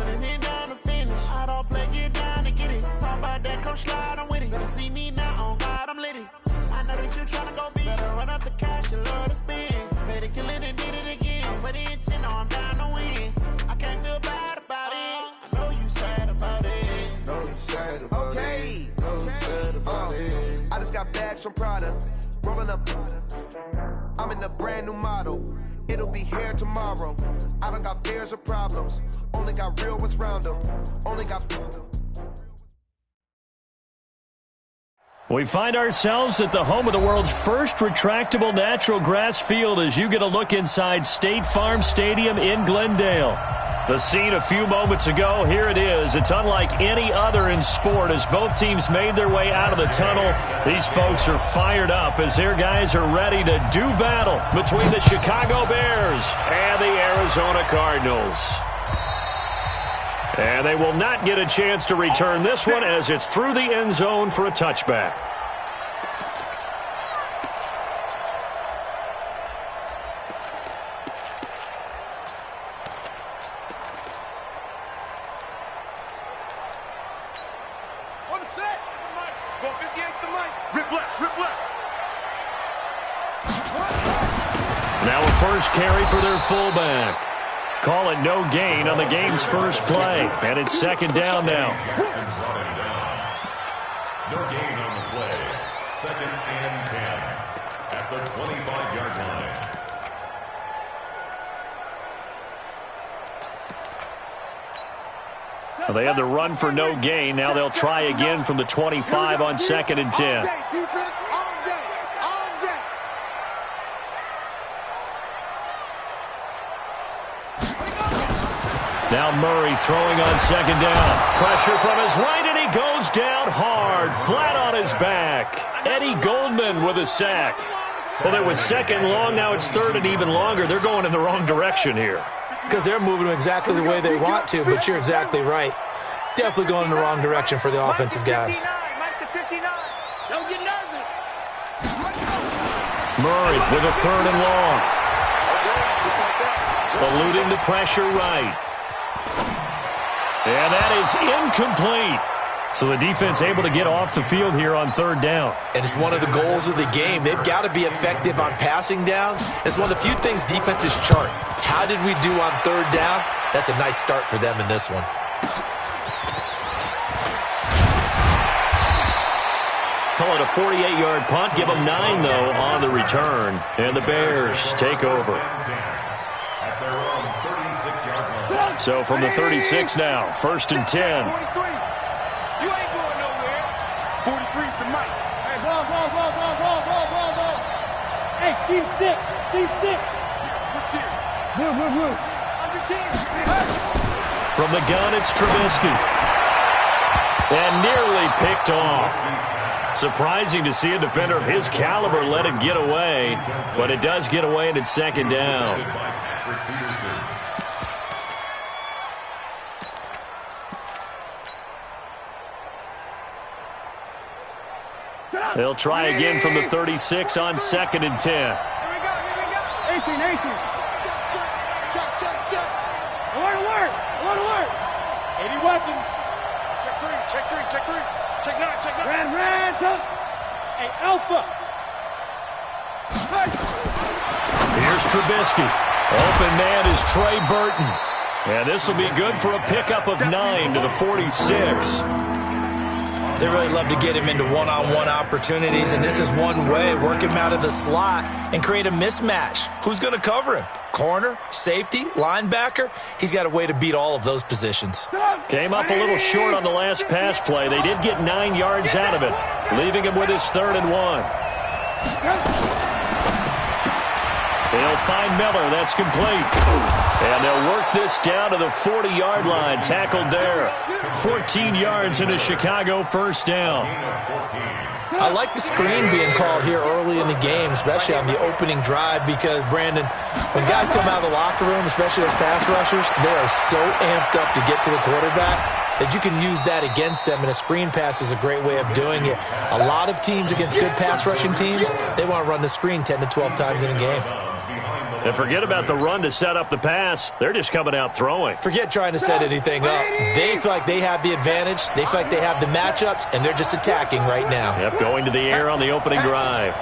running it down to finish. I don't play, get down to get it. Talk about that, come slide, I'm with it. Better see me now, on God, I'm litty. I know that you tryna go big. Better run up the cash, you love to spend. Better kill it and did it again. But the intent, no, I'm down to win. I can't feel bad about it. I know you sad about it. Know you sad about it. Know you sad about it. I just got bags from Prada. Rolling up. I'm in a brand new model. It'll be here tomorrow. I don't got fears or problems. Only got real ones round them. Only got... We find ourselves at the home of the world's first retractable natural grass field as you get a look inside State Farm Stadium in Glendale. The scene a few moments ago, here it is. It's unlike any other in sport as both teams made their way out of the tunnel. These folks are fired up as their guys are ready to do battle between the Chicago Bears and the Arizona Cardinals. And they will not get a chance to return this one as it's through the end zone for a touchback. On the set. Go 50 against the mic. Rip left. Now a first carry for their fullback. Call it no gain on the game's first play. And it's second down now. No gain on the play. Second and 10 at the 25-yard line. Well, they had the run for no gain. Now they'll try again from the 25 on second and 10. Now Murray throwing on second down. Pressure from his right, and he goes down hard, flat on his back. Eddie Goldman with a sack. Well, it was second long. Now it's third and even longer. They're going in the wrong direction here. Because they're moving them exactly the way they want to, but you're exactly right. Definitely going in the wrong direction for the offensive guys. Don't get nervous. Murray with a third and long. Eluding the pressure right. And that is incomplete. So the defense able to get off the field here on third down. And it's one of the goals of the game. They've got to be effective on passing downs. It's one of the few things defenses chart. How did we do on third down? That's a nice start for them in this one. Call it a 48-yard punt. Give them 9, though, on the return. And the Bears take over. So from the 36 now, first and 10. 43. You ain't going nowhere. 43's the mic. Hey, ball. Hey, Steve 6. Switch gears. Move. Under 10. From the gun, it's Trubisky. And nearly picked off. Surprising to see a defender of his caliber let it get away. But it does get away, and it's second down. They'll try again from the 36 on second and 10. Here we go. 18. Check. Alert. 80 weapons. Check 3. Check 9. Red, tuck. Hey, Alpha. Here's Trubisky. Open man is Trey Burton. And this will be good for a pickup of 9 to the 46. They really love to get him into one-on-one opportunities, and this is one way. Work him out of the slot and create a mismatch. Who's going to cover him? Corner, safety, linebacker? He's got a way to beat all of those positions. Came up a little short on the last pass play. They did get 9 yards out of it, leaving him with his 3rd and 1. They'll find Miller. That's complete. And they'll work this down to the 40-yard line. Tackled there. 14 yards and a Chicago first down. I like the screen being called here early in the game, especially on the opening drive, because, Brandon, when guys come out of the locker room, especially as pass rushers, they are so amped up to get to the quarterback that you can use that against them, and a screen pass is a great way of doing it. A lot of teams against good pass rushing teams, they want to run the screen 10 to 12 times in a game. And forget about the run to set up the pass. They're just coming out throwing. Forget trying to set anything up. They feel like they have the advantage. They feel like they have the matchups, and they're just attacking right now. Yep, going to the air on the opening drive.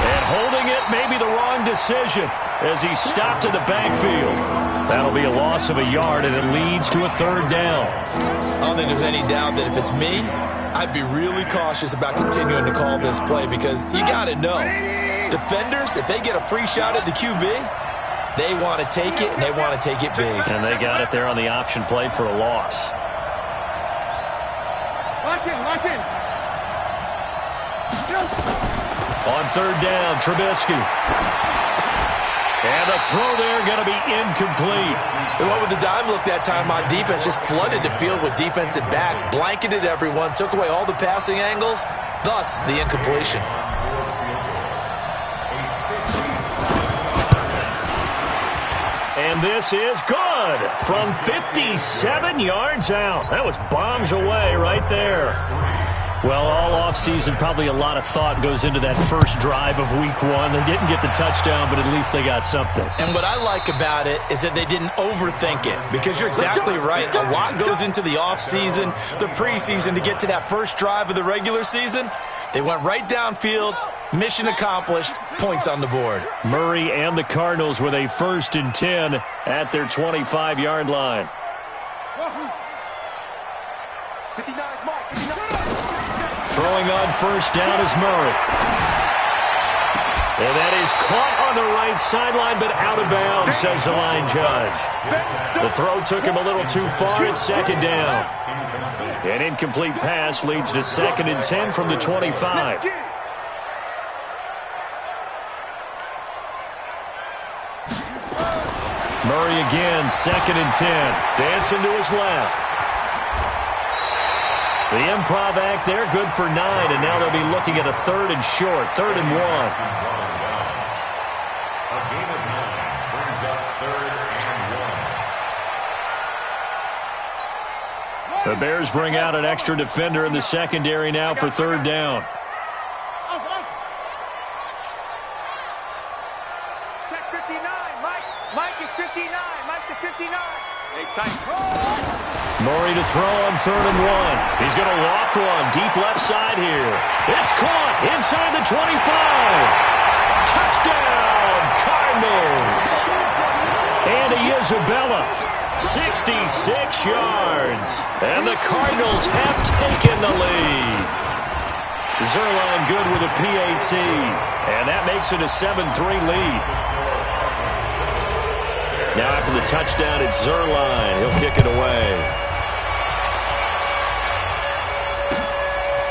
And holding it may be the wrong decision as he stopped in the backfield. That'll be a loss of a yard, and it leads to a third down. I don't think there's any doubt that if it's me, I'd be really cautious about continuing to call this play because you got to know, defenders, if they get a free shot at the QB, they want to take it, and they want to take it big. And they got it there on the option play for a loss. Lock in. On third down, Trubisky. And the throw there going to be incomplete. They went with the dime look that time on defense, just flooded the field with defensive backs, blanketed everyone, took away all the passing angles, thus the incompletion. And this is good from 57 yards out. That was bombs away right there. Well, all offseason, probably a lot of thought goes into that first drive of week one. They didn't get the touchdown, but at least they got something. And what I like about it is that they didn't overthink it, because you're exactly right. A lot goes into the offseason, the preseason to get to that first drive of the regular season. They went right downfield, mission accomplished, points on the board. Murray and the Cardinals with a 1st and 10 at their 25-yard line. Throwing on first down is Murray. And that is caught on the right sideline, but out of bounds, says the line judge. The throw took him a little too far at second down. An incomplete pass leads to 2nd and 10 from the 25. Murray again, 2nd and 10. Dancing to his left. The improv act there, good for 9, and now they'll be looking at a 3rd and short, 3rd and 1. A gain of 9 brings up 3rd and 1. The Bears bring out an extra defender in the secondary now for 3rd down. Check 59. Mike is 59. Mike to 59. Hey, tight. Murray to throw on 3rd and 1. He's going to loft one deep left side here. It's caught inside the 25. Touchdown, Cardinals. Andy Isabella, 66 yards. And the Cardinals have taken the lead. Zuerlein good with a PAT. And that makes it a 7-3 lead. Now after the touchdown, it's Zuerlein. He'll kick it away.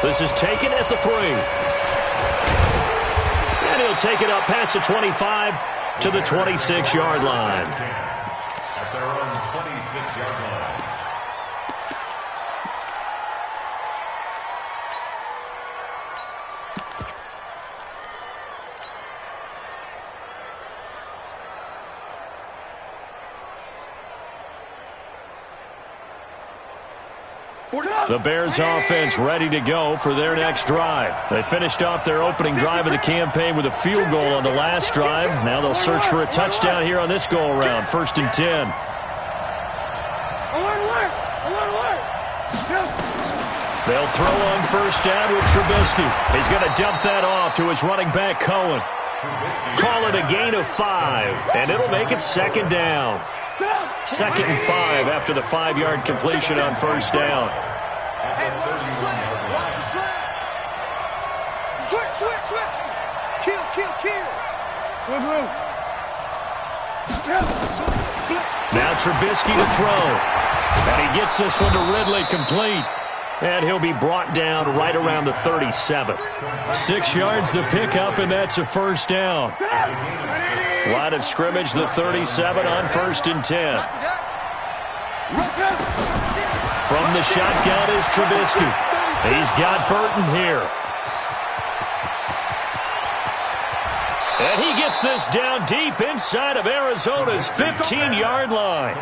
This is taken at the 3. And he'll take it up past the 25 to the 26-yard line. At their own 26-yard line. The Bears offense ready to go for their next drive. They finished off their opening drive of the campaign with a field goal on the last drive. Now they'll search for a touchdown here on this go-around. 1st and 10. Alert! They'll throw on first down with Trubisky. He's going to dump that off to his running back, Cohen. Call it a gain of 5, and it'll make it 2nd down. 2nd and 5 after the 5-yard completion on first down. Hey, watch the slant. Watch the slant. Switch. Kill. Good. Now Trubisky to throw. And he gets this one to Ridley complete. And he'll be brought down right around the 37. 6 yards the pickup, and that's a first down. Line of scrimmage, the 37 on 1st and 10. From the shotgun is Trubisky. He's got Burton here. And he gets this down deep inside of Arizona's 15-yard line.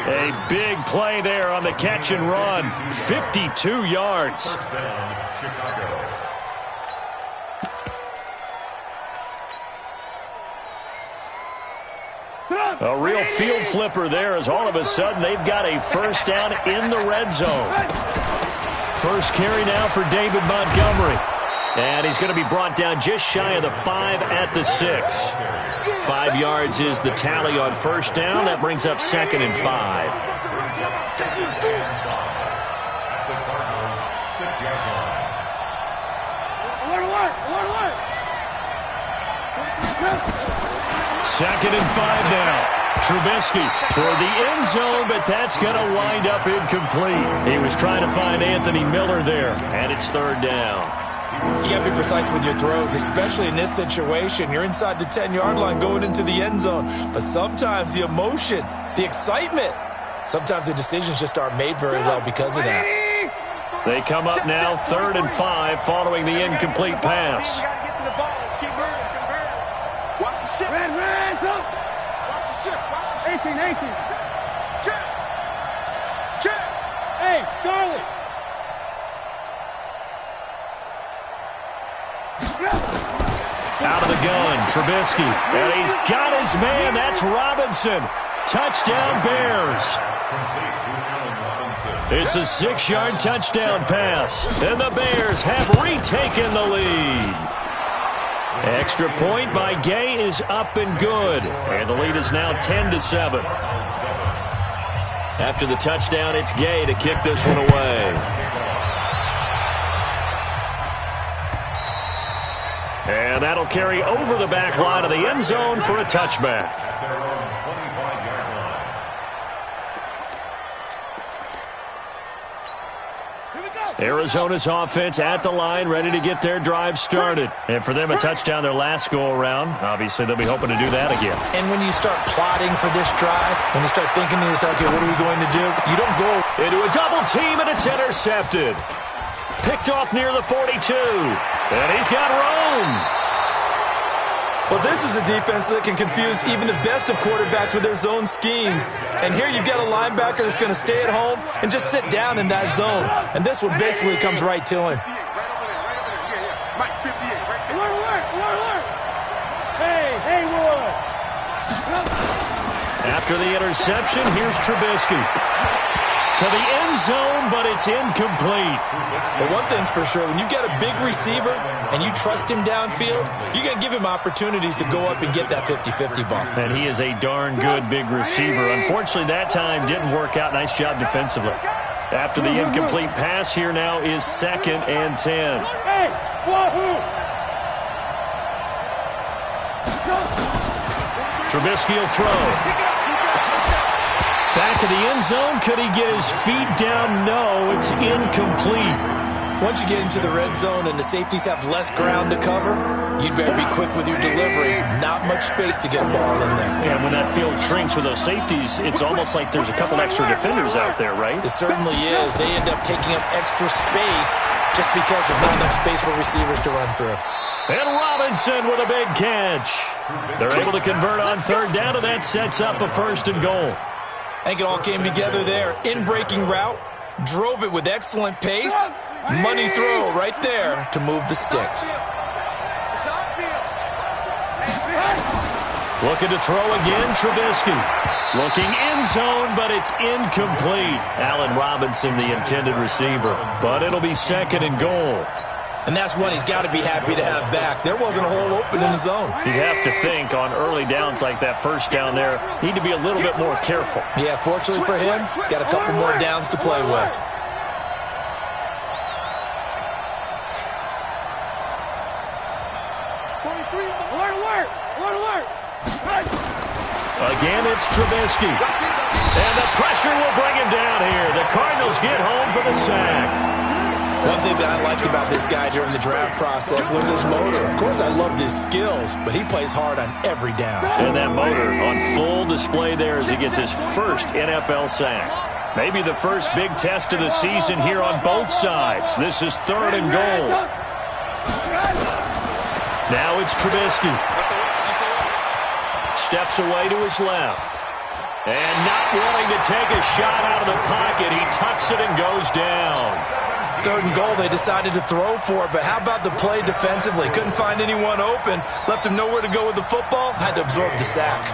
A big play there on the catch and run. 52 yards. First down, Chicago. A real field flipper there as all of a sudden they've got a first down in the red zone. First carry now for David Montgomery. And he's going to be brought down just shy of the 5 at the 6. 5 yards is the tally on first down. That brings up 2nd and 5. Second and 5 now. Trubisky toward the end zone, but that's going to wind up incomplete. He was trying to find Anthony Miller there, and it's 3rd down. You got to be precise with your throws, especially in this situation. You're inside the 10-yard line going into the end zone. But sometimes the emotion, the excitement, sometimes the decisions just aren't made very well because of that. They come up now 3rd and 5 following the incomplete pass. Red, up. 18. Check. Hey, Charlie. Out of the gun, Trubisky. And he's got his man. That's Robinson. Touchdown, Bears. It's a 6-yard touchdown pass. And the Bears have retaken the lead. Extra point by Gay is up and good. And the lead is now 10-7. After the touchdown, it's Gay to kick this one away. And that'll carry over the back line of the end zone for a touchback. Arizona's offense at the line, ready to get their drive started. And for them, a touchdown their last go-around. Obviously, they'll be hoping to do that again. And when you start plotting for this drive, when you start thinking to yourself, okay, what are we going to do? You don't go into a double team, and it's intercepted. Picked off near the 42. And he's got Rome. Well, this is a defense that can confuse even the best of quarterbacks with their zone schemes. And here you've got a linebacker that's going to stay at home and just sit down in that zone. And this one basically comes right to him. After the interception, here's Trubisky. To the end zone, but it's incomplete. But one thing's for sure, when you get a big receiver and you trust him downfield, you're going to give him opportunities to go up and get that 50-50 ball. And he is a darn good big receiver. Unfortunately, that time didn't work out. Nice job defensively. After the incomplete pass, here now is 2nd and 10. Hey, Trubisky will throw. Back of the end zone. Could he get his feet down? No, it's incomplete. Once you get into the red zone and the safeties have less ground to cover, you'd better be quick with your delivery. Not much space to get a ball in there. And when that field shrinks with those safeties, it's almost like there's a couple extra defenders out there, right? It certainly is. They end up taking up extra space just because there's not enough space for receivers to run through. And Robinson with a big catch. They're able to convert on 3rd down, and that sets up a 1st and goal. I think it all came together there. In-breaking route, drove it with excellent pace. Money throw right there to move the sticks. Looking to throw again, Trubisky. Looking end zone, but it's incomplete. Allen Robinson, the intended receiver. But it'll be 2nd and goal. And that's one he's got to be happy to have back. There wasn't a hole open in the zone. You'd have to think on early downs like that first down there, need to be a little bit more careful. Yeah, fortunately for him, got a couple more downs to play with. Again, it's Trubisky. And the pressure will bring him down here. The Cardinals get home for the sack. One thing that I liked about this guy during the draft process was his motor. Of course, I loved his skills, but he plays hard on every down. And that motor on full display there as he gets his first NFL sack. Maybe the first big test of the season here on both sides. This is 3rd and goal. Now it's Trubisky. Steps away to his left. And not wanting to take a shot out of the pocket, he tucks it and goes down. 3rd and goal, they decided to throw for it, but how about the play defensively? Couldn't find anyone open, left him nowhere to go with the football, had to absorb the sack.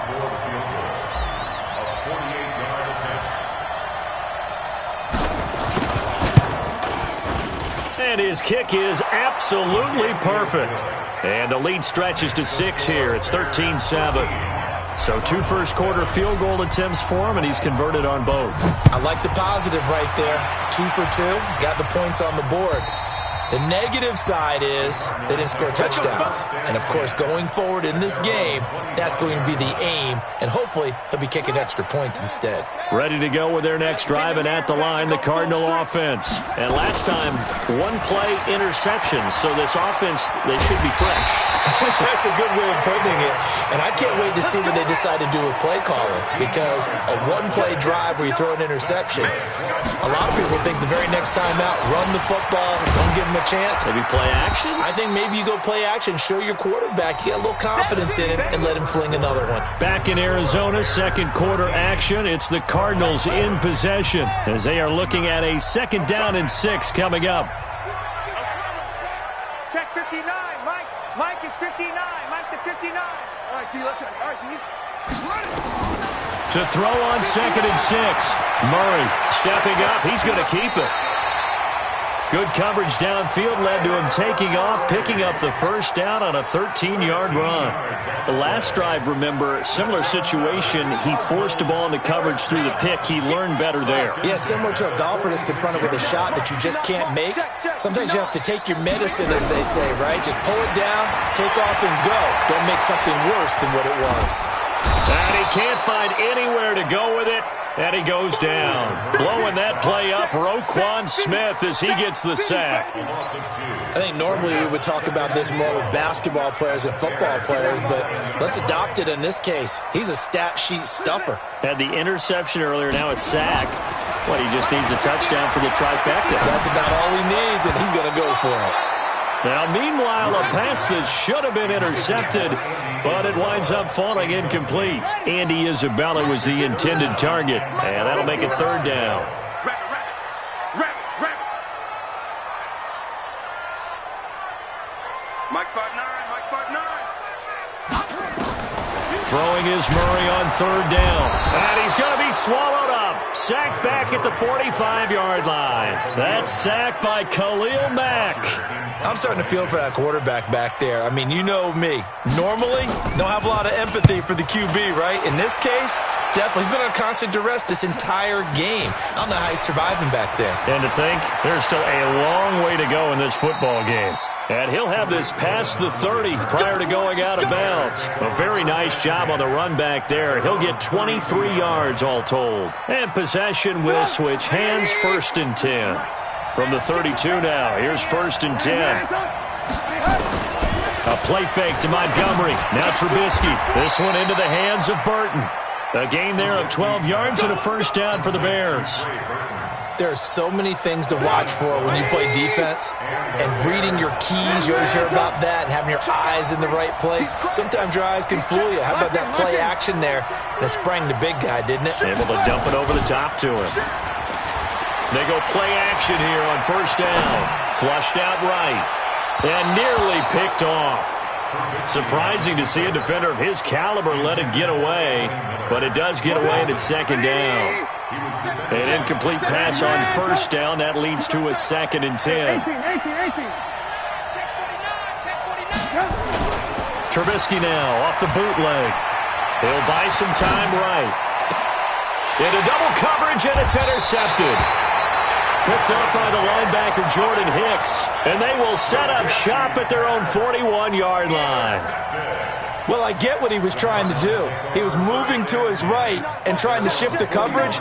And his kick is absolutely perfect. And the lead stretches to 6 here. It's 13-7. So 2 first-quarter field goal attempts for him, and he's converted on both. I like the positive right there. 2 for 2. Got the points on the board. The negative side is they didn't score touchdowns. And, of course, going forward in this game, that's going to be the aim. And hopefully he'll be kicking extra points instead. Ready to go with their next drive, and at the line, the Cardinal offense. And last time, 1-play interception. So this offense, they should be fresh. That's a good way of putting it. And I can't wait to see what they decide to do with play calling. Because a 1-play drive where you throw an interception, a lot of people think the very next time out, run the football, don't give them a chance. Maybe play action? I think maybe you go play action, show your quarterback, you get a little confidence in him, and let him fling another one. Back in Arizona, second quarter action. It's the Cardinals in possession as they are looking at a 2nd down and 6 coming up. Check 59, Mike. Mike is 59. Mike to 59. All right, T, let's check. All right, T. To throw on 2nd and 6. Murray stepping up. He's going to keep it. Good coverage downfield led to him taking off, picking up the first down on a 13-yard run. The last drive, remember, similar situation. He forced the ball into coverage through the pick. He learned better there. Yeah, similar to a golfer that's confronted with a shot that you just can't make. Sometimes you have to take your medicine, as they say, right? Just pull it down, take off, and go. Don't make something worse than what it was. And he can't find anywhere to go with it. And he goes down. Blowing that play up, Roquan Smith, as he gets the sack. I think normally we would talk about this more with basketball players and football players, but let's adopt it in this case. He's a stat sheet stuffer. Had the interception earlier, now a sack. He just needs a touchdown for the trifecta. That's about all he needs, and he's going to go for it. Now, meanwhile, a pass that should have been intercepted, but it winds up falling incomplete. Andy Isabella was the intended target, and that'll make it 3rd down. Mike 5'9", Mike 5'9". Throwing is Murray on 3rd down, and he's going to be swallowed up. Sacked back at the 45-yard line. That's sacked by Khalil Mack. I'm starting to feel for that quarterback back there. I mean, you know me. Normally, don't have a lot of empathy for the QB, right? In this case, definitely. He's been on constant duress this entire game. I don't know how he's surviving back there. And to think, there's still a long way to go in this football game. And he'll have this past the 30 prior to going out of bounds. A very nice job on the run back there. He'll get 23 yards all told. And possession will switch hands, 1st and 10. From the 32 now, here's 1st and 10. A play fake to Montgomery. Now Trubisky. This one into the hands of Burton. A gain there of 12 yards and a 1st down for the Bears. There are so many things to watch for when you play defense. And reading your keys, you always hear about that, and having your eyes in the right place. Sometimes your eyes can fool you. How about that play action there? And it sprang the big guy, didn't it? Able to dump it over the top to him. They go play action here on 1st down. Flushed out right. And nearly picked off. Surprising to see a defender of his caliber let it get away. But it does get away, and it's 2nd down. An incomplete pass on 1st down. That leads to a 2nd and 10. Trubisky now off the bootleg. He'll buy some time right. Into double coverage, and it's intercepted. Picked up by the linebacker, Jordan Hicks. And they will set up shop at their own 41-yard line. Well, I get what he was trying to do. He was moving to his right and trying to shift the coverage,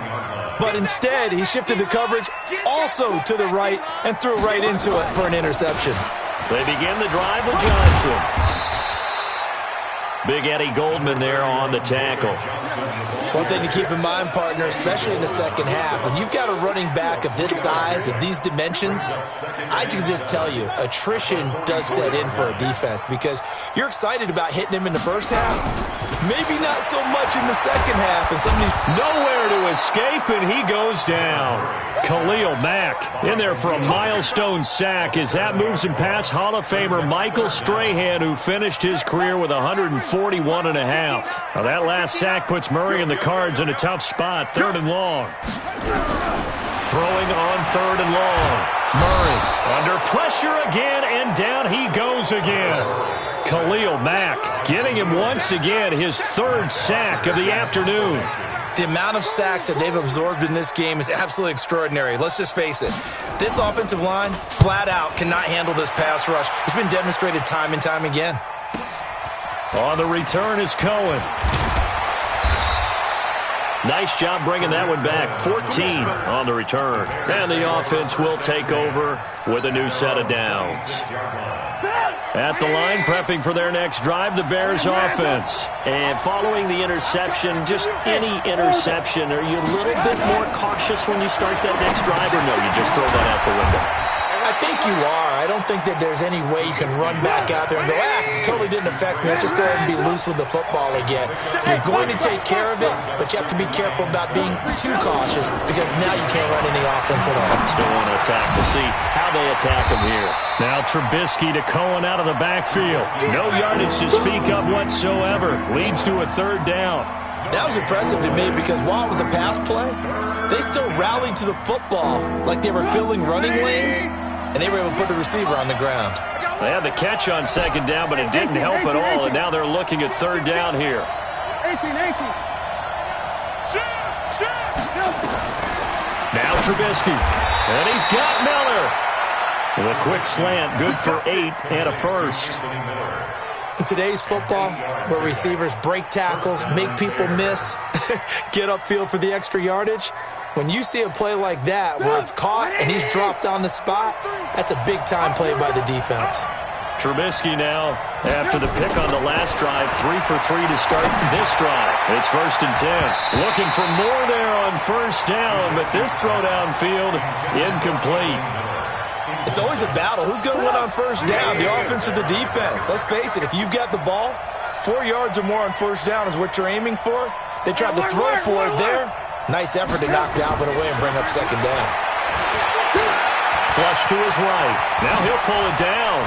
but instead he shifted the coverage also to the right and threw right into it for an interception. They begin the drive with Johnson. Big Eddie Goldman there on the tackle. One thing to keep in mind, partner, especially in the second half, when you've got a running back of this size, of these dimensions, I can just tell you, attrition does set in for a defense because you're excited about hitting him in the first half, maybe not so much in the second half. And somebody's nowhere to escape, and he goes down. Khalil Mack in there for a milestone sack as that moves him past Hall of Famer Michael Strahan, who finished his career with 141.5. Now that last sack puts Murray in the Cards in a tough spot, 3rd and long. Throwing on 3rd and long. Murray under pressure again, and down he goes again. Khalil Mack getting him once again, his 3rd sack of the afternoon. The amount of sacks that they've absorbed in this game is absolutely extraordinary. Let's just face it. This offensive line, flat out, cannot handle this pass rush. It's been demonstrated time and time again. On the return is Cohen. Nice job bringing that one back. 14 on the return. And the offense will take over with a new set of downs. At the line, prepping for their next drive, the Bears offense. And following the interception, just any interception, are you a little bit more cautious when you start that next drive, or no, you just throw that out the window? I think you are. I don't think that there's any way you can run back out there and go, totally didn't affect me. Let's just go ahead and be loose with the football again. You're going to take care of it, but you have to be careful about being too cautious because now you can't run any offense at all. Still want to attack. We'll see how they attack him here. Now Trubisky to Cohen out of the backfield. No yardage to speak of whatsoever. Leads to a 3rd down. That was impressive to me because while it was a pass play, they still rallied to the football like they were filling running lanes, and they were able to put the receiver on the ground. They had the catch on 2nd down, but it didn't help at all, and now they're looking at 3rd down here. 18. Now Trubisky, and he's got Miller. With a quick slant, good for 8 and a 1st. In today's football, where receivers break tackles, make people miss, get upfield for the extra yardage, when you see a play like that where it's caught and he's dropped on the spot, that's a big-time play by the defense. Trubisky now, after the pick on the last drive, 3 for 3 to start this drive. It's 1st and 10. Looking for more there on 1st down, but this throw downfield, incomplete. It's always a battle. Who's going to win on 1st down, the offense or the defense? Let's face it, if you've got the ball, 4 yards or more on 1st down is what you're aiming for. They tried to throw for it there. Nice effort to knock Dalvin away and bring up 2nd down. Flush to his right. Now he'll pull it down.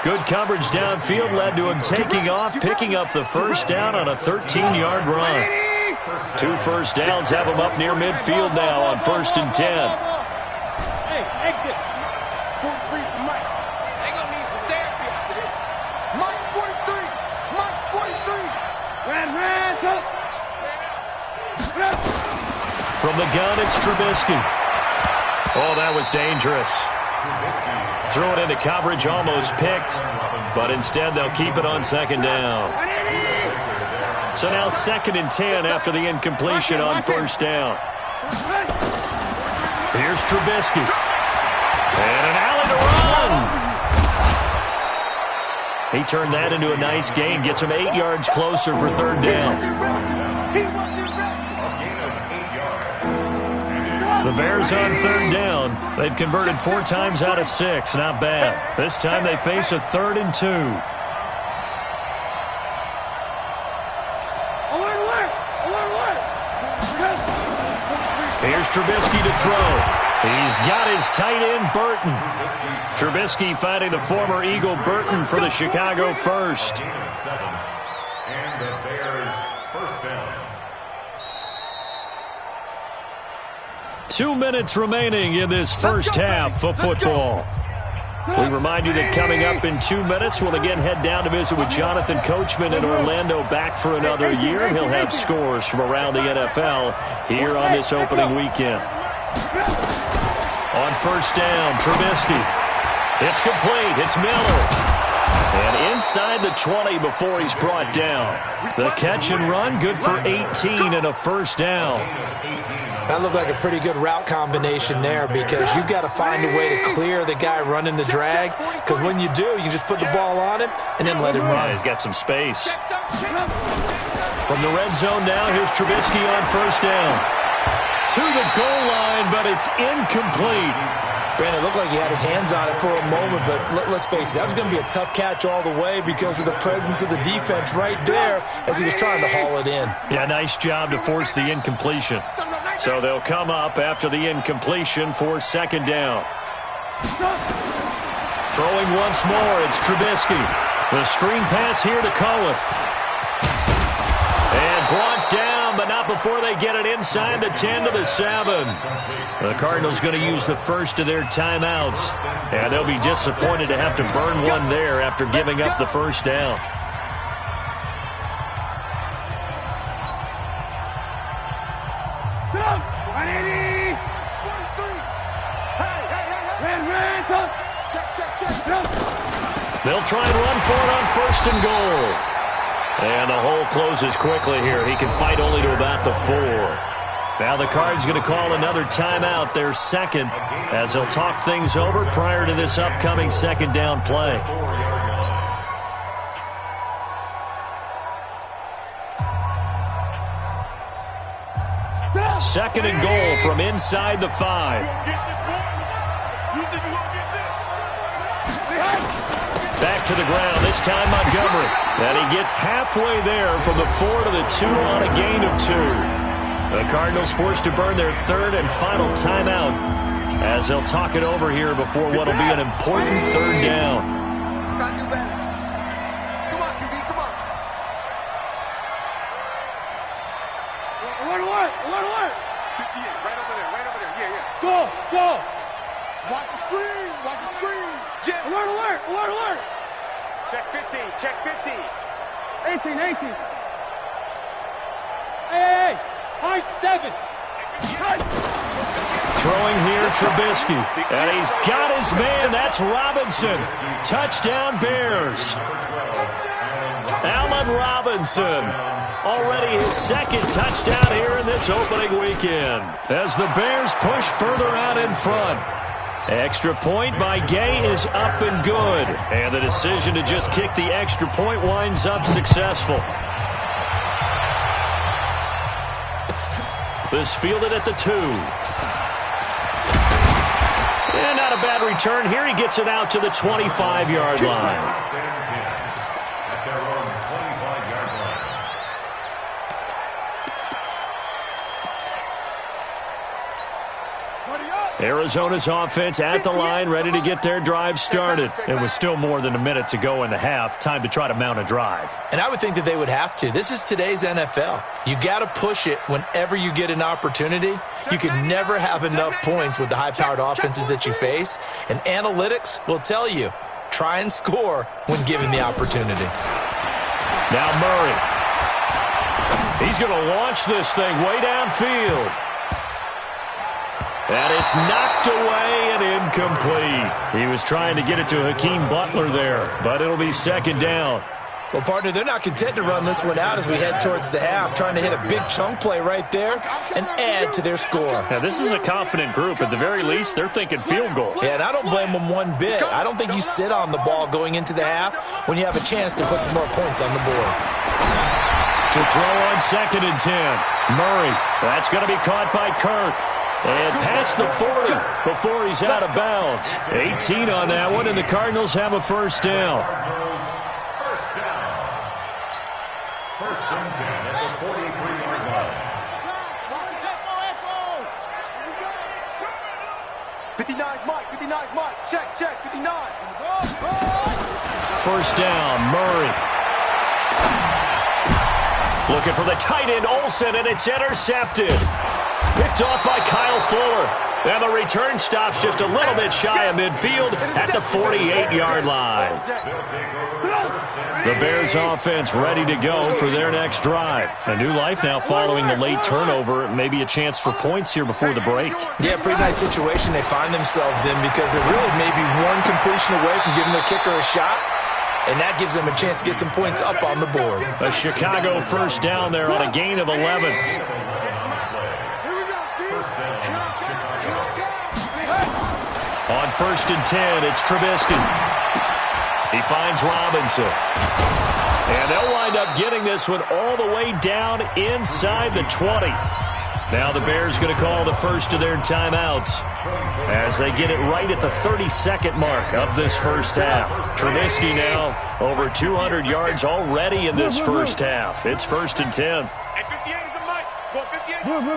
Good coverage downfield led to him taking off, picking up the 1st down on a 13-yard run. 2 first downs have him up near midfield now on 1st and 10. Exit. 43 for Mike. They're going to need some therapy after this. Mike's 43. Mike's 43. Ran, go. From the gun, it's Trubisky. Oh, that was dangerous. Threw it into coverage, almost picked, but instead they'll keep it on 2nd down. So now 2nd and 10 after the incompletion on 1st down. Here's Trubisky. And an alley to run. He turned that into a nice gain. Gets him 8 yards closer for 3rd down. The Bears on 3rd down. They've converted 4 times out of 6. Not bad. This time they face a 3rd and 2. Here's Trubisky to throw. He's got his tight end, Burton. Trubisky finding the former Eagle Burton for the Chicago first. And the Bears 1st down. 2 minutes remaining in this first half of football. We remind you that coming up in 2 minutes, we'll again head down to visit with Jonathan Coachman in Orlando, back for another year. He'll have scores from around the NFL here on this opening weekend. On 1st down, Trubisky. It's complete. It's Miller. And inside the 20 before he's brought down. The catch and run, good for 18 and a 1st down. That looked like a pretty good route combination there because you've got to find a way to clear the guy running the drag, because when you do, you just put the ball on him and then let him run. Yeah, he's got some space. From the red zone now, here's Trubisky on 1st down. To the goal line, but it's incomplete. Brandon, it looked like he had his hands on it for a moment, but let's face it, that was going to be a tough catch all the way because of the presence of the defense right there as he was trying to haul it in. Yeah, nice job to force the incompletion. So they'll come up after the incompletion for 2nd down. Throwing once more, it's Trubisky. The screen pass here to Cohen. And before they get it inside the 10 to the 7. The Cardinals going to use the first of their timeouts, and they'll be disappointed to have to burn one there after giving up the first down. They'll try and run for it on first and goal. And the hole closes quickly here. He can fight only to about the 4. Now the Cards going to call another timeout, their second, as they'll talk things over prior to this upcoming second down play. Second and goal from inside the 5. Back to the ground, this time Montgomery. And he gets halfway there from the 4 to the 2 on a gain of 2. The Cardinals forced to burn their third and final timeout as they'll talk it over here before what will be an important third down. Gotta do better. Come on, QB, come on. Alert! 58, right over there, yeah. Go! Watch the screen! Jim. Alert! Check 15. 18. Hey! High 7! Throwing here, Trubisky. And he's got his man. That's Robinson. Touchdown, Bears. Allen Robinson. Already his second touchdown here in this opening weekend. As the Bears push further out in front. Extra point by Gay is up and good. And the decision to just kick the extra point winds up successful. This fielded at the 2. And not a bad return here. He gets it out to the 25-yard line. Arizona's offense at the line, ready to get their drive started. It was still more than a minute to go in the half. Time to try to mount a drive. And I would think that they would have to. This is today's NFL. You got to push it whenever you get an opportunity. You can never have enough points with the high-powered offenses that you face. And analytics will tell you, try and score when given the opportunity. Now Murray. He's going to launch this thing way downfield. And it's knocked away and incomplete. He was trying to get it to Hakeem Butler there, but it'll be second down. Well, partner, they're not content to run this one out as we head towards the half, trying to hit a big chunk play right there and add to their score. Now, this is a confident group. At the very least, they're thinking field goal. Yeah, and I don't blame them one bit. I don't think you sit on the ball going into the half when you have a chance to put some more points on the board. To throw on second and 10. Murray, that's going to be caught by Kirk. And past the 40 before he's out of bounds. 18 on that one, and the Cardinals have a first down. First and 10 at the 43-yard line. 59's Mike. Check, 59. First down, Murray. Looking for the tight end, Olsen, and it's intercepted. Picked off by Kyle Fuller. And the return stops just a little bit shy of midfield at the 48-yard line. The Bears offense ready to go for their next drive. A new life now following the late turnover. Maybe a chance for points here before the break. Yeah, pretty nice situation they find themselves in because they're really maybe one completion away from giving their kicker a shot. And that gives them a chance to get some points up on the board. A Chicago first down there on a gain of 11. On first and 10, it's Trubisky. He finds Robinson. And they'll wind up getting this one all the way down inside the 20. Now the Bears going to call the first of their timeouts as they get it right at the 32nd mark of this first half. Trubisky now over 200 yards already in this first half. It's first and 10. Hey, 58 is a mic. Go 58. Make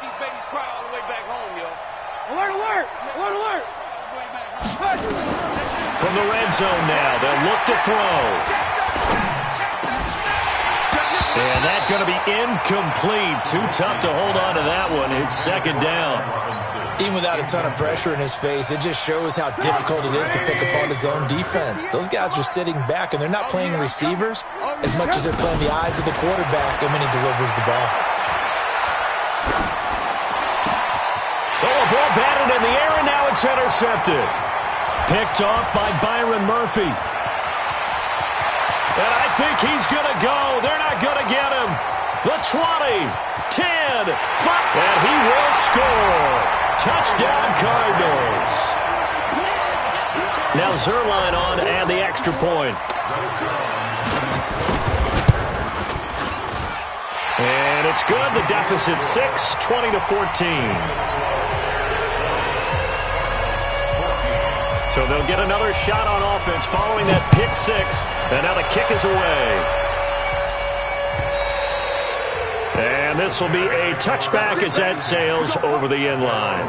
these babies cry all the way back home, yo. Alert. From the red zone now, they'll look to throw. And that's going to be incomplete. Too tough to hold on to that one. It's second down. Even without a ton of pressure in his face, it just shows how difficult it is to pick apart his own defense. Those guys are sitting back, and they're not playing receivers as much as they're playing the eyes of the quarterback when he delivers the ball. Oh, a ball batted in the air, and now it's intercepted. Picked off by Byron Murphy. And I think he's going to go. They're not going to get him. The 20, 10, 5, and he will score. Touchdown, Cardinals. Now Zuerlein on to add the extra point. And it's good. The deficit 6, 20-14. So they'll get another shot on offense following that pick 6. And now the kick is away. And this will be a touchback as that sails over the end line.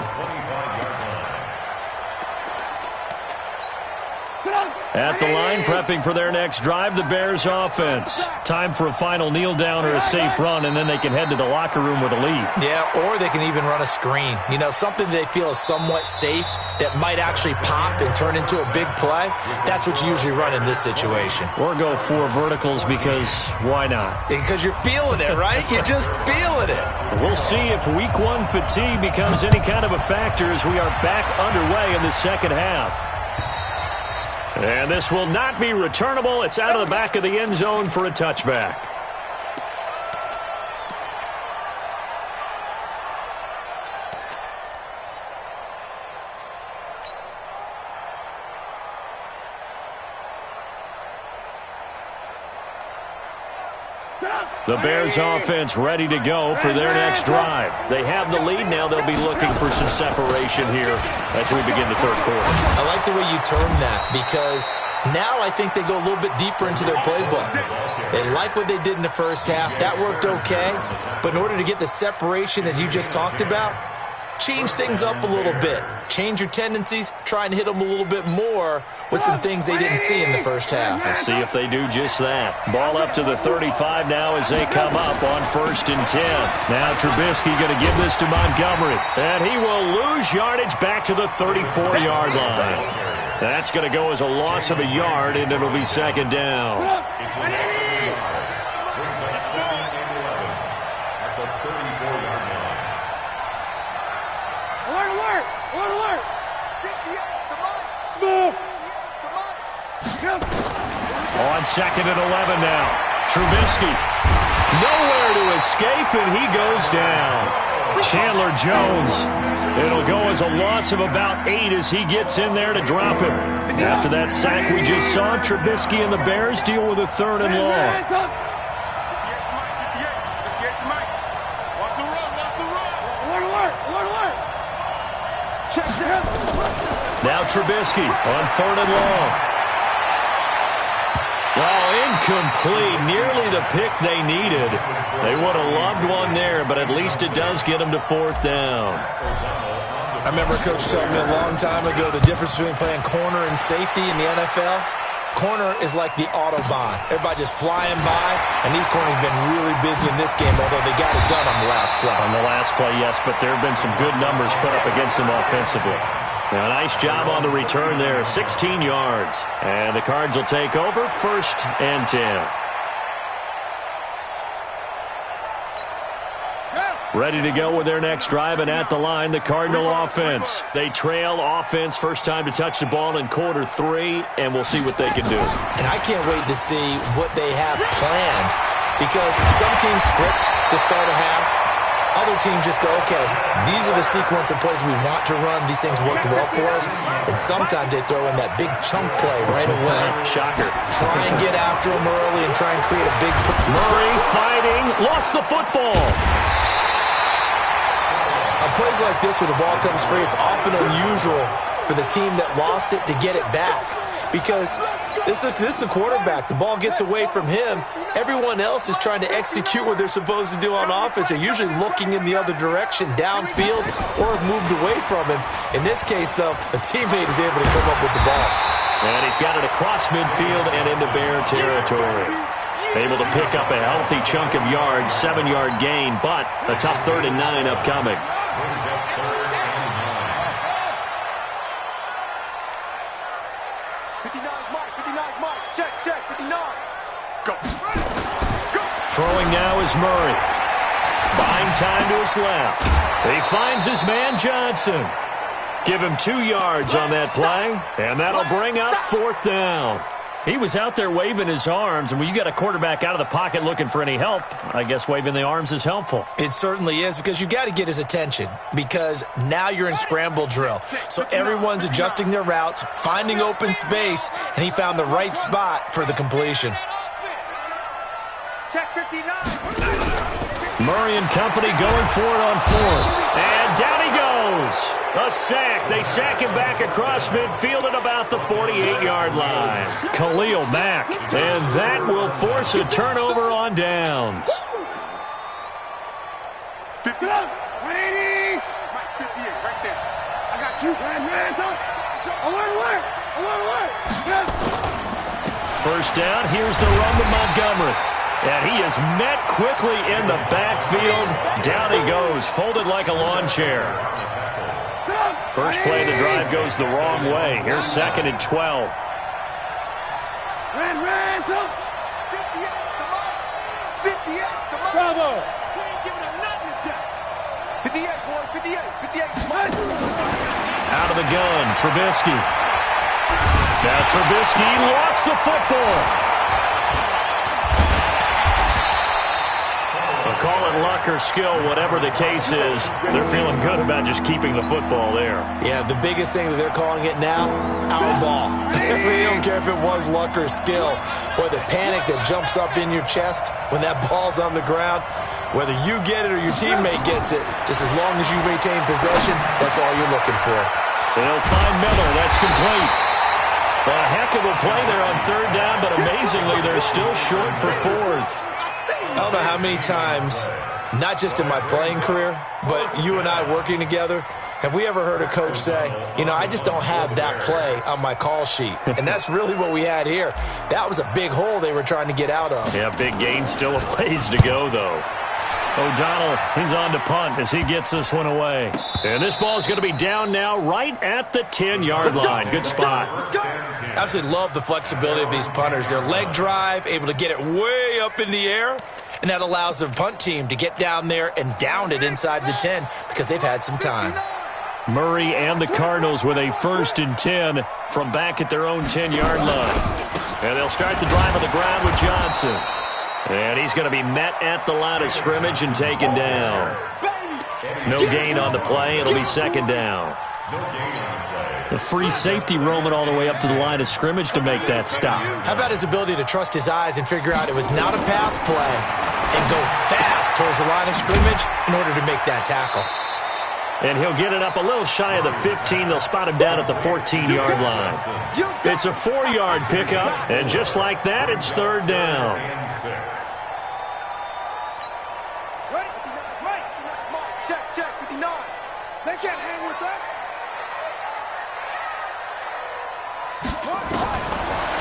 At the line, prepping for their next drive, the Bears offense. Time for a final kneel down or a safe run, and then they can head to the locker room with a lead. Yeah, or they can even run a screen. You know, something they feel is somewhat safe that might actually pop and turn into a big play. That's what you usually run in this situation. Or go 4 verticals because why not? Because you're feeling it, right? You're just feeling it. We'll see if week 1 fatigue becomes any kind of a factor as we are back underway in the second half. And this will not be returnable. It's out of the back of the end zone for a touchback. The Bears offense ready to go for their next drive. They have the lead now. They'll be looking for some separation here as we begin the third quarter. I like the way you term that because now I think they go a little bit deeper into their playbook. They like what they did in the first half. That worked okay. But in order to get the separation that you just talked about, change things up a little bit. Change your tendencies. Try and hit them a little bit more with some things they didn't see in the first half. Let's see if they do just that. Ball up to the 35 now as they come up on 1st and 10. Now Trubisky going to give this to Montgomery. And he will lose yardage back to the 34-yard line. That's going to go as a loss of a yard, and it'll be second down. It's a loss of a yard. Brings us second and 11 at the 34-yard line. Alert! Alert! Alert! Smooth! Come On 2nd and 11 now. Trubisky. Nowhere to escape, and he goes down. Chandler Jones. It'll go as a loss of about 8 as he gets in there to drop him. After that sack we just saw, Trubisky and the Bears deal with a 3rd and long. Hands up! Watch the run! Watch the run! Alert! Alert! Alert! Alert! Check the hip! Now Trubisky on 3rd and long. Oh, incomplete. Nearly the pick they needed. They would have loved one there, but at least it does get them to 4th down. I remember a coach telling me a long time ago the difference between playing corner and safety in the NFL. Corner is like the Autobahn. Everybody just flying by, and these corners have been really busy in this game, although they got it done on the last play. On the last play, yes, but there have been some good numbers put up against them offensively. Now, nice job on the return there, 16 yards. And the Cards will take over, 1st and 10. Ready to go with their next drive, and at the line, the Cardinal offense. They trail offense, first time to touch the ball in quarter 3, and we'll see what they can do. And I can't wait to see what they have planned, because some teams script to start a half. Other teams just go, okay, these are the sequence of plays we want to run. These things worked well for us. And sometimes they throw in that big chunk play right away. Shocker. Try and get after them early and try and create a big... Murray fighting, lost the football. On plays like this where the ball comes free, it's often unusual for the team that lost it to get it back. Because this is the quarterback. The ball gets away from him. Everyone else is trying to execute what they're supposed to do on offense. They're usually looking in the other direction, downfield, or have moved away from him. In this case, though, a teammate is able to come up with the ball. And he's got it across midfield and into Bear territory. Able to pick up a healthy chunk of yards, 7-yard gain, but a tough 3rd and 9 upcoming. Brings up 3rd and 9. 59 Mike, check, 59. Go. Throwing now is Murray. Buying time to his left. He finds his man Johnson. Give him 2 yards on that play, and that'll bring up 4th down. He was out there waving his arms, and when you got a quarterback out of the pocket looking for any help, I guess waving the arms is helpful. It certainly is, because you got to get his attention, because now you're in scramble drill. So everyone's adjusting their routes, finding open space, and he found the right spot for the completion. Check 59. Murray and company going for it on 4th. And down he goes. A sack. They sack him back across midfield at about the 48-yard line. Khalil Mack. And that will force a turnover on downs. 59. 180. Mike, 58, right there. I got you. First down. Here's the run to Montgomery. And he is met quickly in the backfield. Down he goes, folded like a lawn chair. First play of the drive goes the wrong way. Here's 2nd and 12. Ransom. 58, come on. Bravo. We ain't giving him nothing to 58, boy, 58, come on. Out of the gun, Trubisky. Now Trubisky lost the football. Call it luck or skill, whatever the case is, they're feeling good about just keeping the football there. Yeah, the biggest thing that they're calling it now, our ball. We don't care if it was luck or skill. Boy, the panic that jumps up in your chest when that ball's on the ground, whether you get it or your teammate gets it, just as long as you maintain possession, that's all you're looking for. They'll find Miller. That's complete. A heck of a play there on 3rd down, but amazingly, they're still short for 4th. I don't know how many times, not just in my playing career, but you and I working together, have we ever heard a coach say, you know, I just don't have that play on my call sheet. And that's really what we had here. That was a big hole they were trying to get out of. Yeah, big gain, still a ways to go, though. O'Donnell, he's on to punt as he gets this one away. And this ball is going to be down now right at the 10-yard line. Good spot. Absolutely love the flexibility of these punters. Their leg drive, able to get it way up in the air, and that allows the punt team to get down there and down it inside the 10 because they've had some time. Murray and the Cardinals with a 1st and 10 from back at their own 10-yard line. And they'll start the drive on the ground with Johnson. And he's going to be met at the line of scrimmage and taken down. No gain on the play. It'll be 2nd down. The free safety roaming all the way up to the line of scrimmage to make that stop. How about his ability to trust his eyes and figure out it was not a pass play and go fast towards the line of scrimmage in order to make that tackle. And he'll get it up a little shy of the 15. They'll spot him down at the 14-yard line. It's a 4-yard pickup, and just like that, it's 3rd down. Right. Check, 59. They can't hang with us.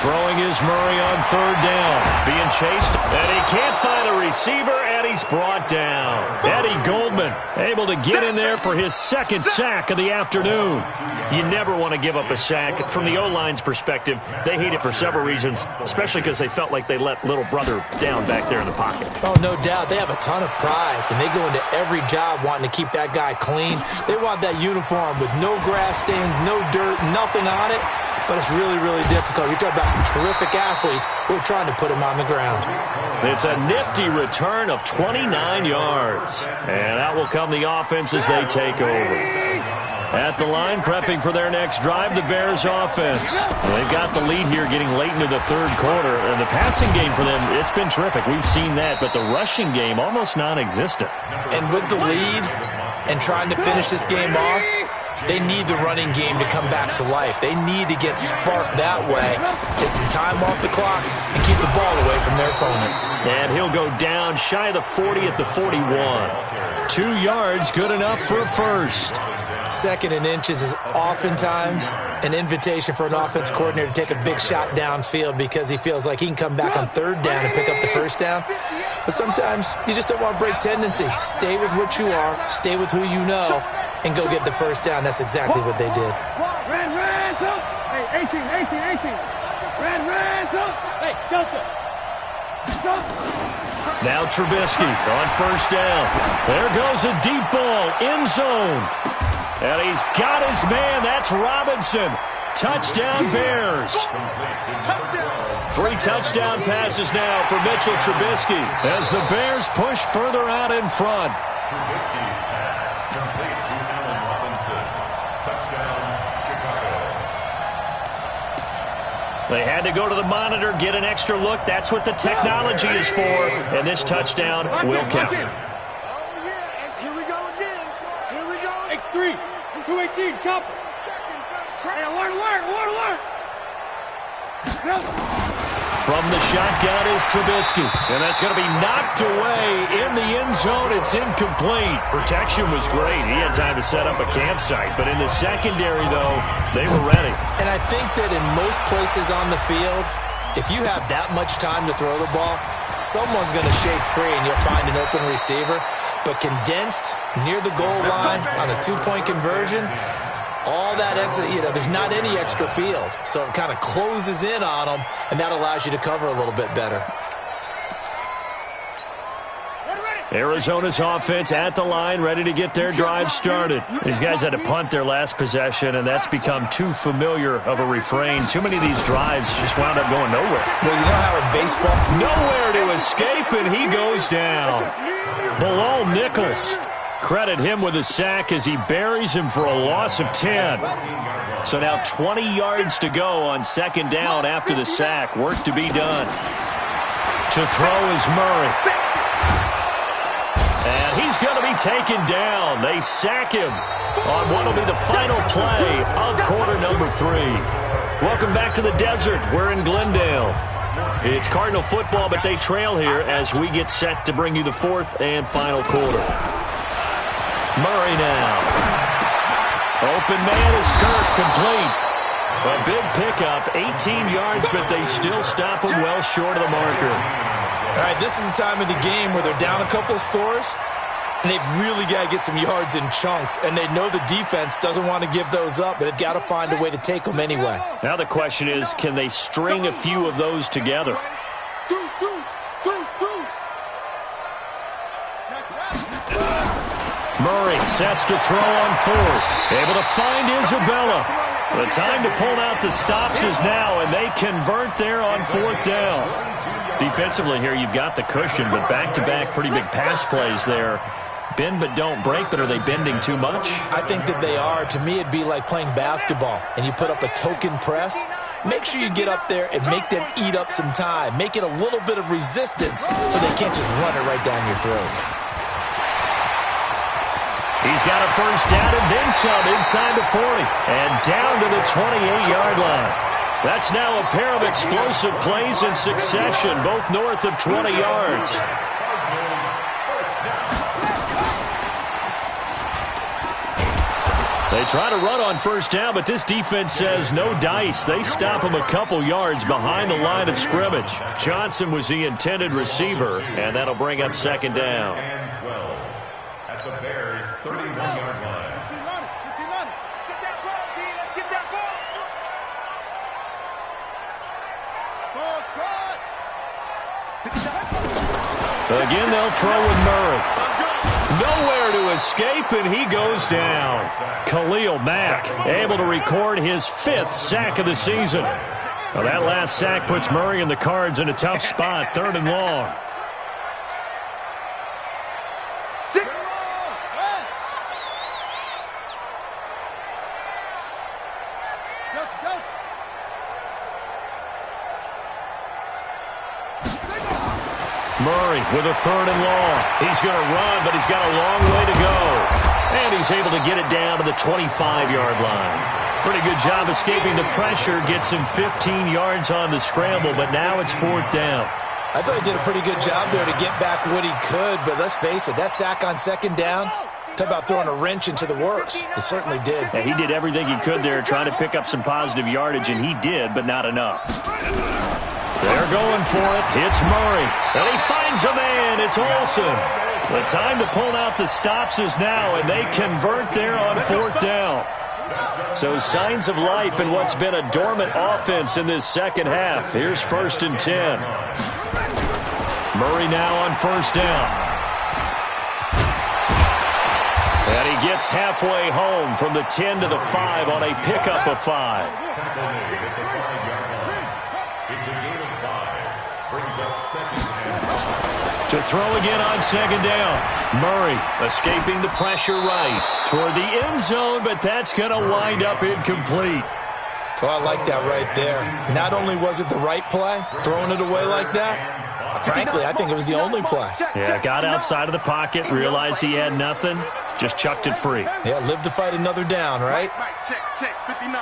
Throwing is Murray on 3rd down. Being chased, and he can't find a receiver, and he's brought down. Eddie Goldman able to get in there for his 2nd sack of the afternoon. You never want to give up a sack. From the O-line's perspective, they hate it for several reasons, especially because they felt like they let little brother down back there in the pocket. Oh, no doubt. They have a ton of pride, and they go into every job wanting to keep that guy clean. They want that uniform with no grass stains, no dirt, nothing on it. But it's really, really difficult. You're talking about some terrific athletes who are trying to put him on the ground. It's a nifty return of 29 yards. And out will come the offense as they take over. At the line, prepping for their next drive, the Bears offense. They've got the lead here getting late into the 3rd quarter. And the passing game for them, it's been terrific. We've seen that. But the rushing game, almost non-existent. And with the lead and trying to finish this game off, they need the running game to come back to life. They need to get sparked that way, take some time off the clock, and keep the ball away from their opponents. And he'll go down shy of the 40 at the 41. 2 yards, good enough for a first. 2nd and inches is oftentimes an invitation for an offense coordinator to take a big shot downfield because he feels like he can come back on third down and pick up the first down. But sometimes you just don't want to break tendency. Stay with what you are, stay with who you know, and go get the first down. That's exactly what they did. Red, so. Hey, 18. Red, so. Hey, Joseph. Now Trubisky on first down. There goes a deep ball, end zone. And he's got his man. That's Robinson. Touchdown, Bears. 3 touchdown passes now for Mitchell Trubisky as the Bears push further out in front. Trubisky's pass complete to Allen Robinson. Touchdown, Chicago. They had to go to the monitor, get an extra look. That's what the technology is for. And this touchdown will count. Oh, yeah, and here we go again. Here we go. X3, 218, chopper. Hey, alert. From the shotgun is Trubisky. And that's going to be knocked away in the end zone. It's incomplete. Protection was great. He had time to set up a campsite. But in the secondary, though, they were ready. And I think that in most places on the field, if you have that much time to throw the ball, someone's going to shake free and you'll find an open receiver. But condensed near the goal line on a 2-point conversion, all that extra, there's not any extra field. So it kind of closes in on them, and that allows you to cover a little bit better. Arizona's offense at the line, ready to get their drive started. These guys had to punt their last possession, and that's become too familiar of a refrain. Too many of these drives just wound up going nowhere. Well, you know how in baseball, nowhere to escape, and he goes down. Bilal Nichols. Credit him with a sack as he buries him for a loss of 10. So now 20 yards to go on second down after the sack. Work to be done. To throw is Murray. And he's going to be taken down. They sack him on what will be the final play of quarter number 3. Welcome back to the desert. We're in Glendale. It's Cardinal football, but they trail here as we get set to bring you the 4th and final quarter. Murray now. Open man is Kirk, complete. A big pickup, 18 yards, but they still stop him well short of the marker. All right, this is the time of the game where they're down a couple of scores, and they've really got to get some yards in chunks, and they know the defense doesn't want to give those up, but they've got to find a way to take them anyway. Now the question is, can they string a few of those together? Murray sets to throw on 4th. Able to find Isabella. The time to pull out the stops is now, and they convert there on 4th down. Defensively here, you've got the cushion, but back-to-back pretty big pass plays there. Bend but don't break, but are they bending too much? I think that they are. To me, it'd be like playing basketball, and you put up a token press. Make sure you get up there and make them eat up some time. Make it a little bit of resistance so they can't just run it right down your throat. He's got a first down and then some inside the 40 and down to the 28-yard line. That's now a pair of explosive plays in succession, both north of 20 yards. They try to run on first down, but this defense says no dice. They stop him a couple yards behind the line of scrimmage. Johnson was the intended receiver, and that'll bring up second down. And 12 at the Bears' 31-yard line. Get that ball, D. Let's get that ball. Again, they'll throw with Murray. Nowhere to escape, and he goes down. Khalil Mack able to record his 5th sack of the season. Well, that last sack puts Murray and the Cards in a tough spot, 3rd and long. Murray with a 3rd and long. He's going to run, but he's got a long way to go. And he's able to get it down to the 25-yard line. Pretty good job escaping the pressure. Gets him 15 yards on the scramble, but now it's 4th down. I thought he did a pretty good job there to get back what he could, but let's face it, that sack on second down, Talk about throwing a wrench into the works. He certainly did. Yeah, he did everything he could there trying to pick up some positive yardage, and he did, but not enough. They're going for it. It's Murray. And he finds a man. It's Olsen. The time to pull out the stops is now, and they convert there on 4th down. So signs of life in what's been a dormant offense in this second half. Here's 1st and 10. Murray now on 1st down. And he gets halfway home from the 10 to the 5 on a pickup of 5. It's a gain of 5. Brings up 2nd and 5. To throw again on 2nd down. Murray escaping the pressure right toward the end zone, but that's going to wind up incomplete. Oh, I like that right there. Not only was it the right play, throwing it away like that, frankly, I think it was the only play. Yeah, got outside of the pocket, realized he had nothing, just chucked it free. Yeah, live to fight another down, right? Check, 59.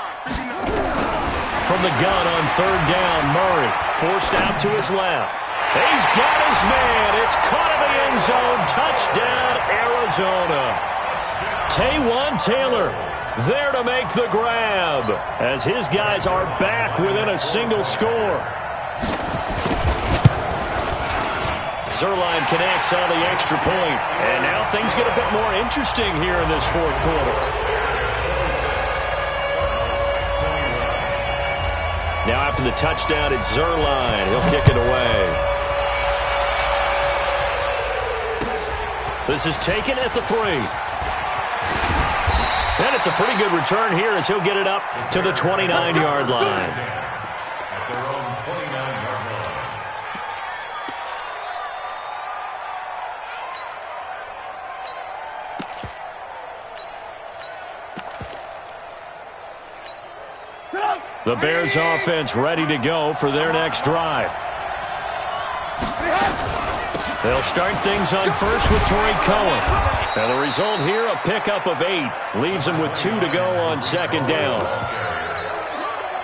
From the gun on 3rd down, Murray forced out to his left. He's got his man. It's caught in the end zone. Touchdown, Arizona. Taywan Taylor there to make the grab as his guys are back within a single score. Zuerlein connects on the extra point. And now things get a bit more interesting here in this 4th quarter. Now after the touchdown, it's Zuerlein. He'll kick it away. This is taken at the 3. And it's a pretty good return here as he'll get it up to the 29-yard line. At their own 29-yard line. The Bears offense ready to go for their next drive. They'll start things on first with Torrey Cohen. And the result here, a pickup of 8. Leaves them with 2 to go on 2nd down.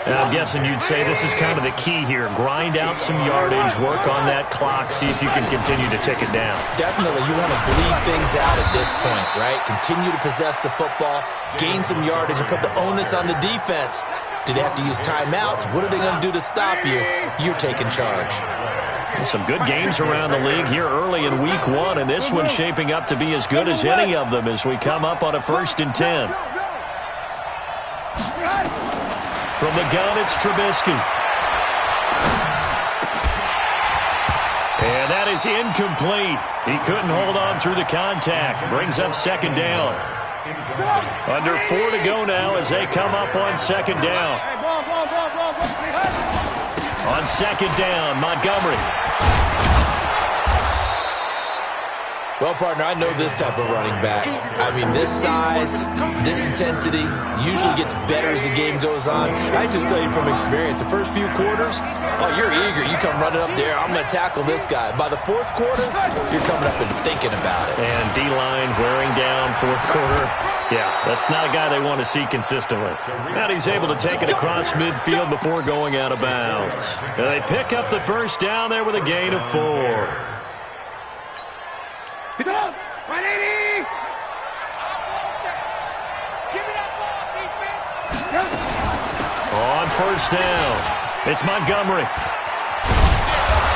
And I'm guessing you'd say this is kind of the key here. Grind out some yardage, work on that clock, see if you can continue to tick it down. Definitely, you want to bleed things out at this point, right? Continue to possess the football, gain some yardage, and put the onus on the defense. Do they have to use timeouts? What are they going to do to stop you? You're taking charge. Some good games around the league here early in week 1, and this one's shaping up to be as good as any of them as we come up on a 1st and 10. From the gun, it's Trubisky. And that is incomplete. He couldn't hold on through the contact. Brings up 2nd down. Under 4 to go now as they come up on 2nd down. On 2nd down, Montgomery. Well, partner, I know this type of running back. I mean, this size, this intensity usually gets better as the game goes on. I just tell you from experience, the first few quarters, oh, you're eager. You come running up there, I'm going to tackle this guy. By the 4th quarter, you're coming up and thinking about it. And D-line wearing down 4th quarter. Yeah, that's not a guy they want to see consistently. And he's able to take it across midfield before going out of bounds. And they pick up the 1st down there with a gain of 4. 180! On 1st down, it's Montgomery.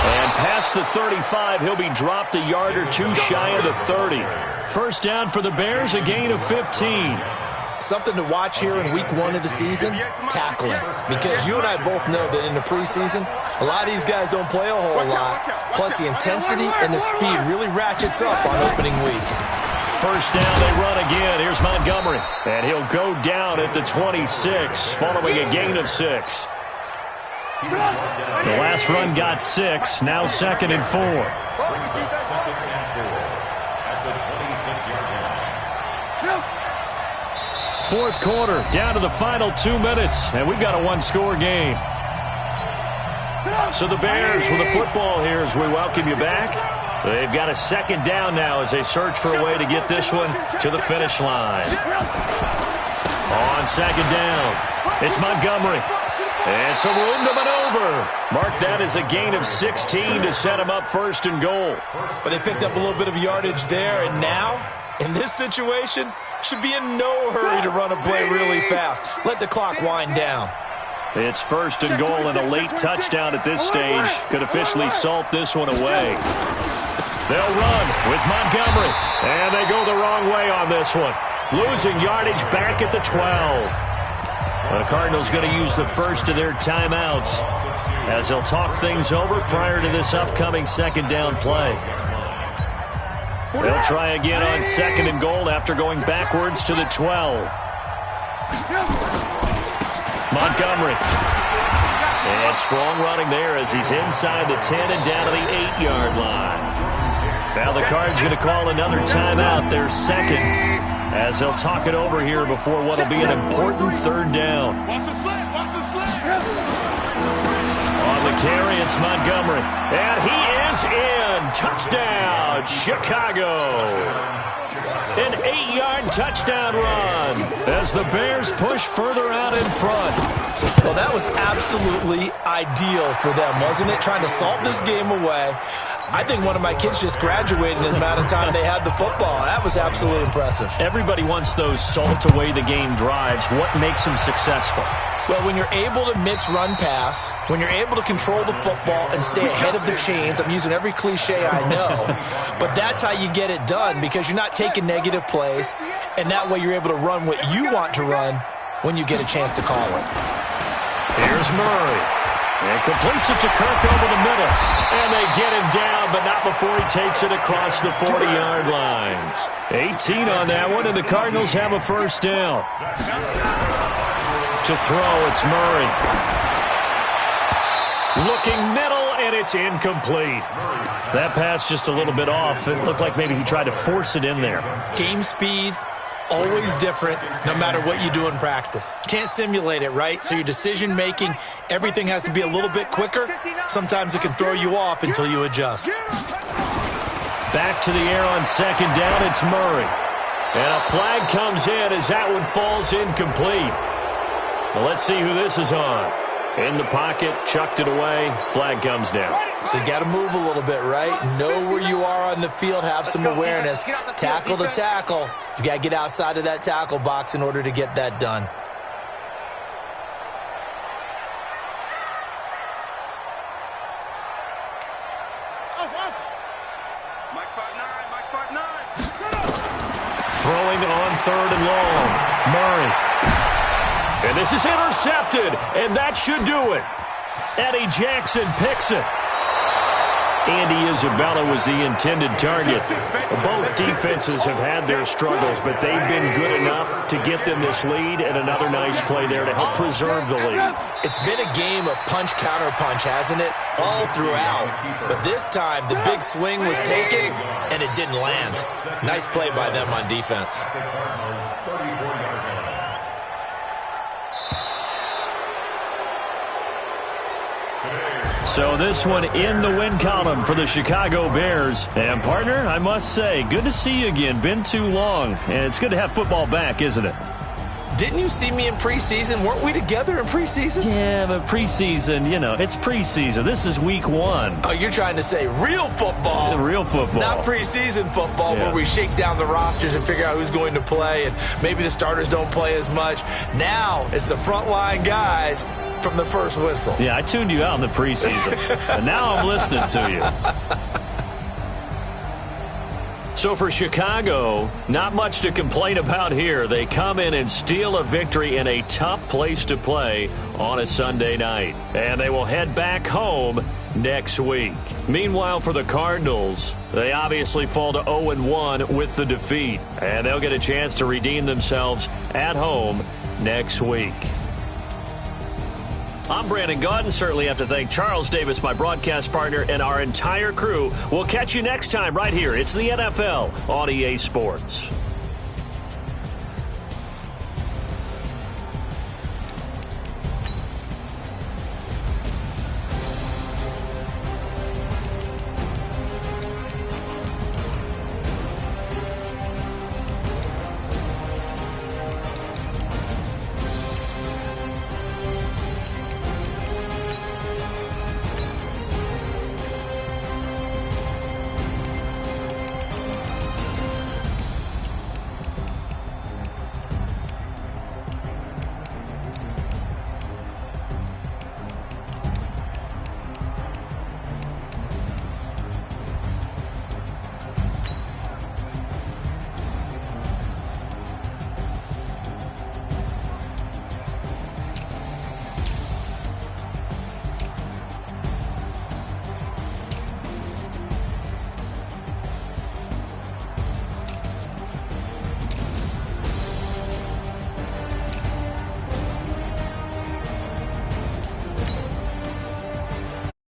And past the 35, he'll be dropped a yard or 2 shy of the 30. 1st down for the Bears, a gain of 15. Something to watch here in week 1 of the season, tackling. Because you and I both know that in the preseason, a lot of these guys don't play a whole lot. Plus the intensity and the speed really ratchets up on opening week. 1st down, they run again. Here's Montgomery. And he'll go down at the 26, following a gain of 6. The last run got 6, now 2nd and 4. Brings up 2nd and 4 at the 26-yard line. 4th quarter, down to the final 2 minutes, and we've got a 1-score game. So the Bears with the football here as we welcome you back. They've got a 2nd down now as they search for a way to get this one to the finish line. On 2nd down, it's Montgomery. And some room to maneuver. Mark that as a gain of 16 to set him up 1st and goal. But they picked up a little bit of yardage there, and now In this situation, should be in no hurry to run a play really fast. Let the clock wind down. It's 1st and goal, and a late touchdown at this stage could officially salt this one away. They'll run with Montgomery, and they go the wrong way on this one. Losing yardage back at the 12. The Cardinals going to use the first of their timeouts as they'll talk things over prior to this upcoming 2nd down play. They'll try again on 2nd and goal after going backwards to the 12. Montgomery. And strong running there as he's inside the 10 and down to the 8-yard line. Now the Cards going to call another timeout, their 2nd, as they'll talk it over here before what will be an important 3rd down. Watch the slant. Watch the slant. On the carry, it's Montgomery. And he is in. Touchdown, Chicago. An 8-yard touchdown run as the Bears push further out in front. Well, that was absolutely ideal for them, wasn't it? Trying to salt this game away. I think one of my kids just graduated in the amount of time they had the football. That was absolutely impressive. Everybody wants those salt-away-the-game drives. What makes them successful? Well, when you're able to mix run pass, when you're able to control the football and stay ahead of the chains, I'm using every cliche I know, but that's how you get it done because you're not taking negative plays, and that way you're able to run what you want to run when you get a chance to call it. Here's Murray. And completes it to Kirk over the middle. And they get him down, but not before he takes it across the 40-yard line. 18 on that one, and the Cardinals have a 1st down. To throw, it's Murray. Looking middle, and it's incomplete. That pass just a little bit off. It looked like maybe he tried to force it in there. Game speed, always different, no matter what you do in practice. You can't simulate it, right? So your decision-making, everything has to be a little bit quicker. Sometimes it can throw you off until you adjust. Back to the air on 2nd down, it's Murray. And a flag comes in as that one falls incomplete. Well, let's see who this is on. In the pocket, chucked it away, flag comes down. So you got to move a little bit, right? Know where you are on the field, have some awareness. Tackle to tackle. You got to get outside of that tackle box in order to get that done. Throwing on 3rd and long. Murray. And this is intercepted, and that should do it. Eddie Jackson picks it. Andy Isabella was the intended target. Both defenses have had their struggles, but they've been good enough to get them this lead, and another nice play there to help preserve the lead. It's been a game of punch-counter-punch, hasn't it? All throughout. But this time, the big swing was taken, and it didn't land. Nice play by them on defense. So this one in the win column for the Chicago Bears. And, partner, I must say, good to see you again. Been too long. And it's good to have football back, isn't it? Didn't you see me in preseason? Weren't we together in preseason? Yeah, but preseason, you know, it's preseason. This is week 1. Oh, you're trying to say real football. Real football. Not preseason football Yeah. where we shake down the rosters and figure out who's going to play, and maybe the starters don't play as much. Now it's the frontline guys from the first whistle. Yeah, I tuned you out in the preseason. And now I'm listening to you. So for Chicago, not much to complain about here. They come in and steal a victory in a tough place to play on a Sunday night. And they will head back home next week. Meanwhile, for the Cardinals, they obviously fall to 0-1 with the defeat. And they'll get a chance to redeem themselves at home next week. I'm Brandon Gaudin. Certainly have to thank Charles Davis, my broadcast partner, and our entire crew. We'll catch you next time right here. It's the NFL on EA Sports.